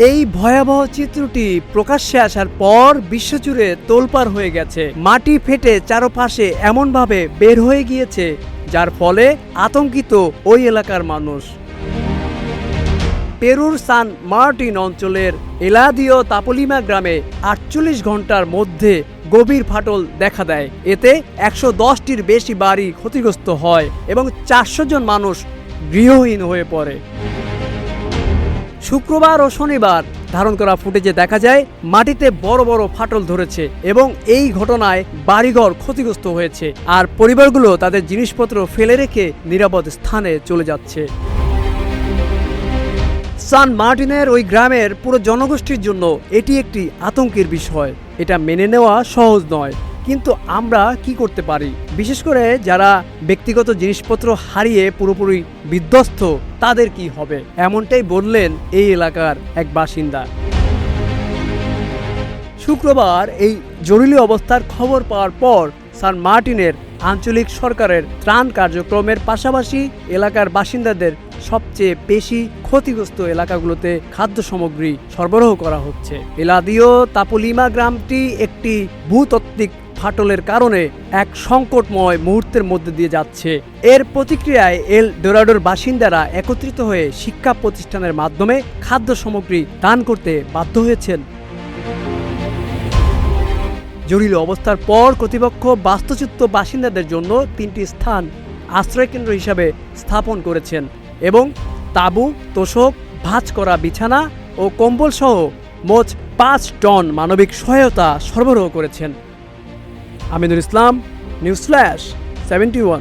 এই ভয়াবহ চিত্রটি প্রকাশ্যে আসার পর বিশ্বজুড়ে তোলপাড় হয়ে গেছে। মাটি ফেটে চারপাশে এমনভাবে বের হয়ে গিয়েছে যার ফলে আতঙ্কিত ওই এলাকার মানুষ। পেরুর সান মার্টিন অঞ্চলের এলাদিও তাপলিমা গ্রামে 48 ঘন্টার মধ্যে গভীর ফাটল দেখা দেয়। এতে 110টির বেশি বাড়ি ক্ষতিগ্রস্ত হয় এবং 400 জন মানুষ গৃহহীন হয়ে পড়ে। শুক্রবার ও শনিবার ধারণ করা ফুটেজে দেখা যায় মাটিতে বড় বড় ফাটল ধরেছে এবং এই ঘটনায় বাড়িঘর ক্ষতিগ্রস্ত হয়েছে আর পরিবারগুলো তাদের জিনিসপত্র ফেলে রেখে নিরাপদ স্থানে চলে যাচ্ছে। সান মার্টিনের ওই গ্রামের পুরো জনগোষ্ঠীর জন্য এটি একটি আতঙ্কের বিষয়। এটা মেনে নেওয়া সহজ নয়, কিন্তু আমরা কি করতে পারি? বিশেষ করে যারা ব্যক্তিগত জিনিসপত্র হারিয়ে পুরোপুরি বিধ্বস্ত, তাদের কি হবে? এমনটাই বললেন এই এলাকার এক বাসিন্দা। শুক্রবার এই জরুরি অবস্থার খবর পাওয়ার পর সান মার্টিনের আঞ্চলিক সরকারের ত্রাণ কার্যক্রমের পাশাপাশি এলাকার বাসিন্দাদের সবচেয়ে বেশি ক্ষতিগ্রস্ত এলাকাগুলোতে খাদ্য সামগ্রী সরবরাহ করা হচ্ছে। এলাদিও তাপলিমা গ্রামটি একটি ভূতাত্ত্বিক ফাটলের কারণে এক সংকটময় মুহূর্তের মধ্যে দিয়ে যাচ্ছে। এর প্রতিক্রিয়ায় এল ডোরাডোর বাসিন্দারা একত্রিত হয়ে শিক্ষা প্রতিষ্ঠানের মাধ্যমে খাদ্য সামগ্রী দান করতে বাধ্য হয়েছেন। জরুরি অবস্থার পর কর্তৃপক্ষ বাস্তুচ্যুত বাসিন্দাদের জন্য 3টি স্থান আশ্রয়কেন্দ্র হিসাবে স্থাপন করেছেন এবং তাঁবু, তোশক, ভাঁজ করা বিছানা ও কম্বল সহ মোট 5 টন মানবিক সহায়তা সরবরাহ করেছেন। Aminul Islam, news flash 71।